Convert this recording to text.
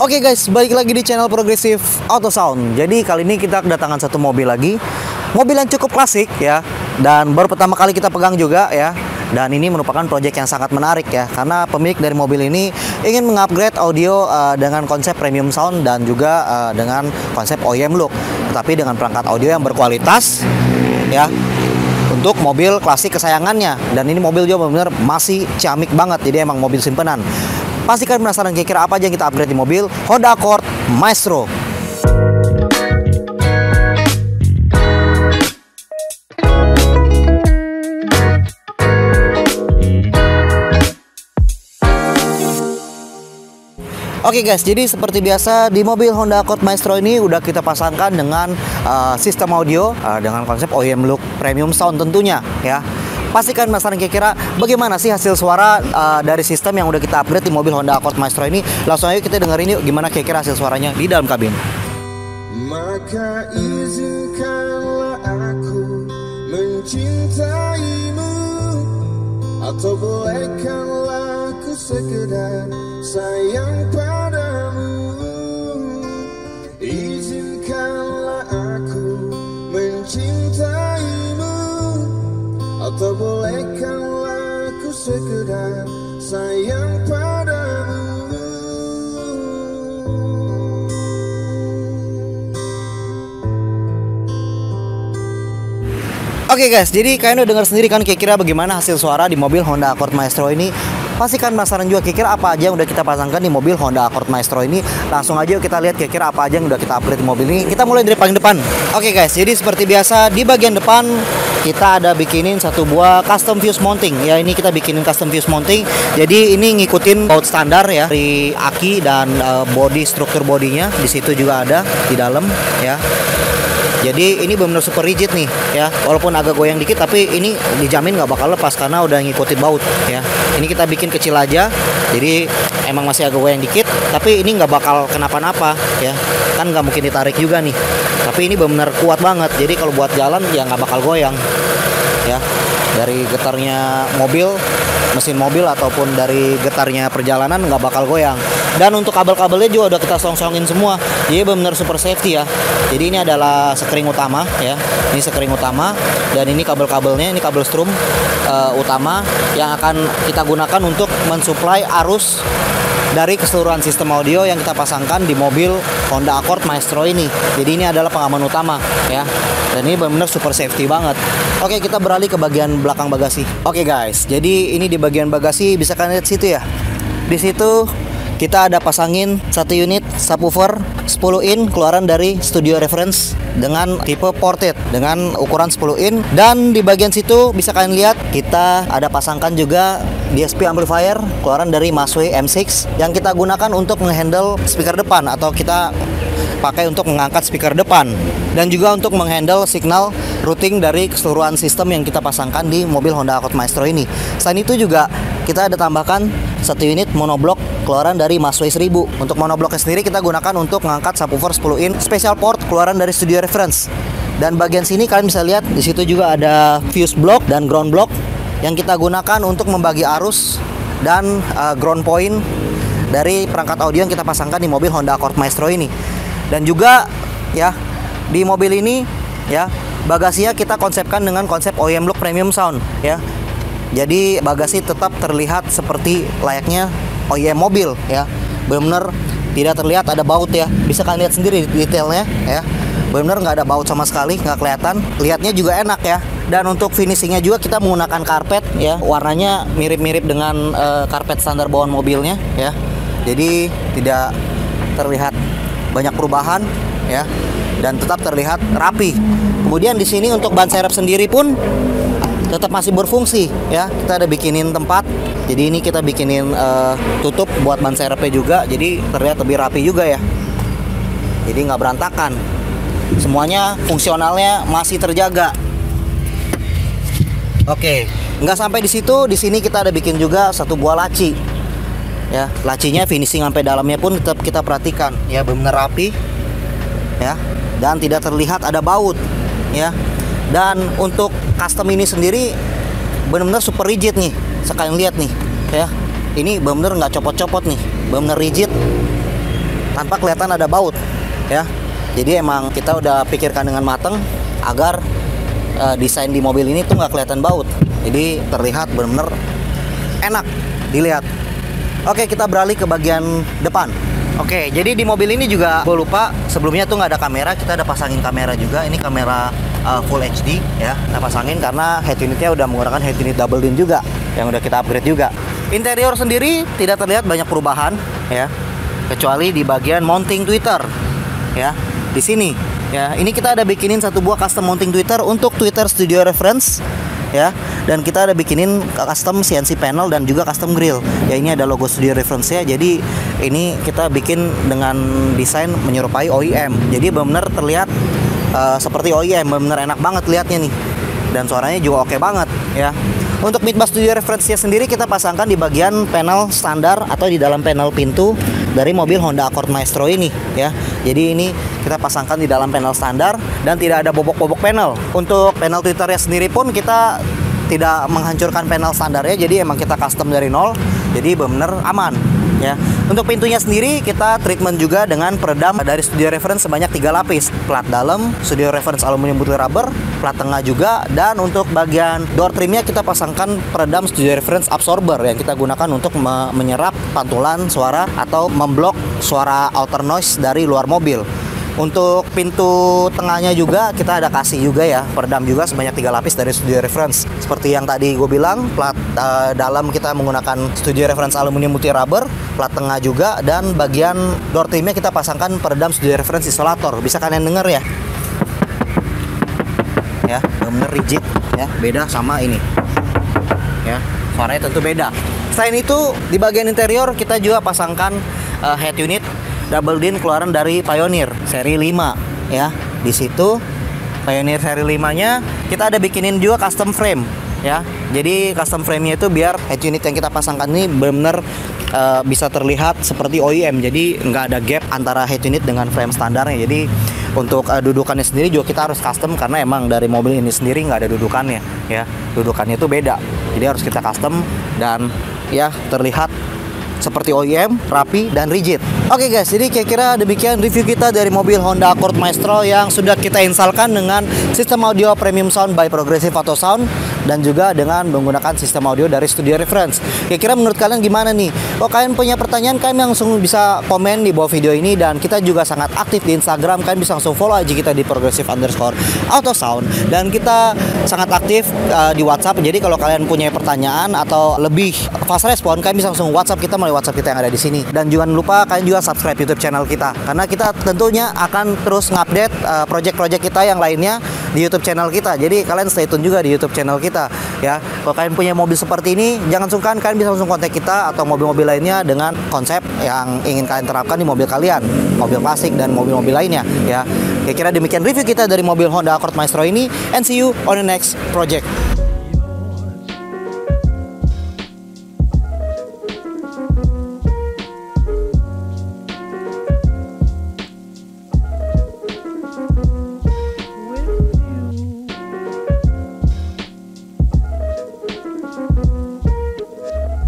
Oke guys, balik lagi di channel Progressive Auto Sound. Jadi kali ini kita kedatangan satu mobil lagi. Mobil yang cukup klasik ya, dan baru pertama kali kita pegang juga ya. Dan ini merupakan proyek yang sangat menarik ya, karena pemilik dari mobil ini ingin mengupgrade audio dengan konsep premium sound dan juga dengan konsep OEM look, tetapi dengan perangkat audio yang berkualitas ya, untuk mobil klasik kesayangannya. Dan ini mobil juga benar-benar masih ciamik banget, jadi emang mobil simpenan. Pastikan penasaran kira-kira apa aja yang kita upgrade di mobil Honda Accord Maestro. Oke guys, jadi seperti biasa di mobil Honda Accord Maestro ini udah kita pasangkan dengan sistem audio dengan konsep OEM look premium sound tentunya ya. Pastikan penasaran kira-kira bagaimana sih hasil suara dari sistem yang udah kita upgrade di mobil Honda Accord Maestro ini. Langsung aja kita dengerin yuk gimana kira-kira hasil suaranya di dalam kabin. Maka izinkanlah aku mencintaimu, atau bolehkanlah aku sekedar sayang padamu. Izinkanlah aku mencintaimu, atau bolehkanlah aku sekedar sayang padamu. Oke guys, jadi kalian udah dengar sendiri kan kira-kira bagaimana hasil suara di mobil Honda Accord Maestro ini. Pastikan penasaran juga kira-kira apa aja yang udah kita pasangkan di mobil Honda Accord Maestro ini. Langsung aja yuk kita lihat kira-kira apa aja yang udah kita upgrade di mobil ini. Kita mulai dari paling depan. Oke guys, jadi seperti biasa di bagian depan kita ada bikinin satu buah custom fuse mounting. Ya, ini kita bikinin custom fuse mounting. Jadi ini ngikutin baut standar ya dari aki dan body struktur bodinya. Di situ juga ada di dalam ya. Jadi ini benar-benar super rigid nih ya, walaupun agak goyang dikit tapi ini dijamin nggak bakal lepas karena udah ngikutin baut ya. Ini kita bikin kecil aja, jadi emang masih agak goyang dikit tapi ini nggak bakal kenapa-napa ya, kan nggak mungkin ditarik juga nih. Tapi ini benar-benar kuat banget, jadi kalau buat jalan ya nggak bakal goyang ya. Dari getarnya mobil, mesin mobil ataupun dari getarnya perjalanan nggak bakal goyang. Dan untuk kabel-kabelnya juga udah kita song-songin semua, jadi benar-benar super safety ya. Jadi ini adalah sekring utama ya, ini sekring utama, dan ini kabel-kabelnya, ini kabel strum utama yang akan kita gunakan untuk mensuplai arus dari keseluruhan sistem audio yang kita pasangkan di mobil Honda Accord Maestro ini. Jadi ini adalah pengaman utama ya, dan ini benar-benar super safety banget. Oke, kita beralih ke bagian belakang bagasi. Oke guys, jadi ini di bagian bagasi bisa kalian lihat situ ya. Di situ kita ada pasangin satu unit subwoofer 10 in keluaran dari Studio Reference dengan tipe ported dengan ukuran 10 in. Dan di bagian situ bisa kalian lihat kita ada pasangkan juga DSP amplifier keluaran dari Masway M6 yang kita gunakan untuk menghandle speaker depan, atau kita pakai untuk mengangkat speaker depan, dan juga untuk menghandle signal routing dari keseluruhan sistem yang kita pasangkan di mobil Honda Accord Maestro ini. Selain itu juga kita ada tambahkan satu unit monoblok keluaran dari Masway 1000. Untuk monobloknya sendiri kita gunakan untuk mengangkat subwoofer 10 in special port keluaran dari Studio Reference. Dan bagian sini kalian bisa lihat di situ juga ada fuse block dan ground block yang kita gunakan untuk membagi arus dan ground point dari perangkat audio yang kita pasangkan di mobil Honda Accord Maestro ini. Dan juga ya di mobil ini ya bagasinya kita konsepkan dengan konsep OEM look premium sound ya. Jadi bagasi tetap terlihat seperti layaknya OEM mobil ya. Benar-benar tidak terlihat ada baut ya. Bisa kalian lihat sendiri detailnya ya. Benar-benar nggak ada baut sama sekali, nggak kelihatan. Lihatnya juga enak ya. Dan untuk finishingnya juga kita menggunakan karpet ya. Warnanya mirip-mirip dengan karpet standar bawaan mobilnya ya. Jadi tidak terlihat banyak perubahan ya, dan tetap terlihat rapi. Kemudian di sini untuk ban serep sendiri pun tetap masih berfungsi ya. Kita ada bikinin tempat, jadi ini kita bikinin tutup buat ban serepnya juga, jadi terlihat lebih rapi juga ya. Jadi nggak berantakan, semuanya fungsionalnya masih terjaga. Oke, nggak sampai di situ, di sini kita ada bikin juga satu buah laci ya. Lacinya finishing sampai dalamnya pun tetap kita perhatikan ya, benar rapi ya, dan tidak terlihat ada baut ya. Dan untuk custom ini sendiri benar-benar super rigid nih. Sekalian lihat nih ya, ini benar-benar nggak copot-copot nih, benar-benar rigid tanpa kelihatan ada baut ya. Jadi emang kita udah pikirkan dengan matang agar desain di mobil ini tuh nggak kelihatan baut. Jadi terlihat bener-bener enak dilihat. Oke, kita beralih ke bagian depan. Oke, jadi di mobil ini juga gue lupa sebelumnya tuh nggak ada kamera. Kita ada pasangin kamera juga. Ini kamera Full HD ya. Kita pasangin karena head unitnya udah menggunakan head unit double din juga, yang udah kita upgrade juga. Interior sendiri tidak terlihat banyak perubahan ya, kecuali di bagian mounting tweeter ya. Di sini ya, ini kita ada bikinin satu buah custom mounting tweeter untuk Twitter Studio Reference ya, dan kita ada bikinin custom CNC panel dan juga custom grill ya. Ini ada logo Studio Reference ya, jadi ini kita bikin dengan desain menyerupai OEM, jadi benar-benar terlihat seperti OEM, benar-benar enak banget lihatnya nih, dan suaranya juga oke banget ya. Untuk mid-bus Studio Reference-nya sendiri kita pasangkan di bagian panel standar atau di dalam panel pintu dari mobil Honda Accord Maestro ini ya. Jadi ini kita pasangkan di dalam panel standar dan tidak ada bobok-bobok panel. Untuk panel tweeternya sendiri pun kita tidak menghancurkan panel standarnya, jadi emang kita custom dari nol, jadi benar-benar aman ya. Untuk pintunya sendiri kita treatment juga dengan peredam dari Studio Reference sebanyak 3 lapis. Plat dalam Studio Reference aluminium putih rubber, plat tengah juga, dan untuk bagian door trimnya kita pasangkan peredam Studio Reference absorber yang kita gunakan untuk menyerap pantulan suara atau memblok suara outer noise dari luar mobil. Untuk pintu tengahnya juga kita ada kasih juga ya, peredam juga sebanyak 3 lapis dari Studio Reference. Seperti yang tadi gue bilang, plat dalam kita menggunakan Studio Reference aluminium putih rubber, plat tengah juga, dan bagian door trimnya kita pasangkan peredam Studio Reference isolator. Bisa kalian denger ya? Ya, bener rigid ya, beda sama ini. Ya, suaranya tentu beda. Selain itu, di bagian interior kita juga pasangkan head unit double din keluaran dari Pioneer seri 5 ya. Di situ Pioneer seri 5-nya kita ada bikinin juga custom frame ya. Jadi custom frame-nya itu biar head unit yang kita pasangkan ini benar-benar bisa terlihat seperti OEM. Jadi nggak ada gap antara head unit dengan frame standarnya. Jadi untuk dudukannya sendiri juga kita harus custom karena emang dari mobil ini sendiri nggak ada dudukannya ya. Dudukannya itu beda. Jadi harus kita custom dan ya terlihat seperti OEM, rapi dan rigid. Oke guys, jadi kira-kira demikian review kita dari mobil Honda Accord Maestro yang sudah kita instalkan dengan sistem audio premium sound by Progressive Auto Sound dan juga dengan menggunakan sistem audio dari Studio Reference. Kira-kira menurut kalian gimana nih? Kalau kalian punya pertanyaan, kalian langsung bisa komen di bawah video ini, dan kita juga sangat aktif di Instagram. Kalian bisa langsung follow aja kita di Progressive_Auto Sound, dan kita sangat aktif di WhatsApp. Jadi kalau kalian punya pertanyaan atau lebih fast respon, kalian bisa langsung WhatsApp kita melalui WhatsApp kita yang ada di sini. Dan jangan lupa kalian juga subscribe YouTube channel kita, karena kita tentunya akan terus ngupdate project-project kita yang lainnya di YouTube channel kita. Jadi kalian stay tune juga di YouTube channel kita ya. Kalau kalian punya mobil seperti ini, jangan sungkan, kalian bisa langsung kontak kita atau mobil-mobil lainnya dengan konsep yang ingin kalian terapkan di mobil kalian, mobil klasik dan mobil-mobil lainnya ya. Kira-kira demikian review kita dari mobil Honda Accord Maestro ini, and see you on the next project.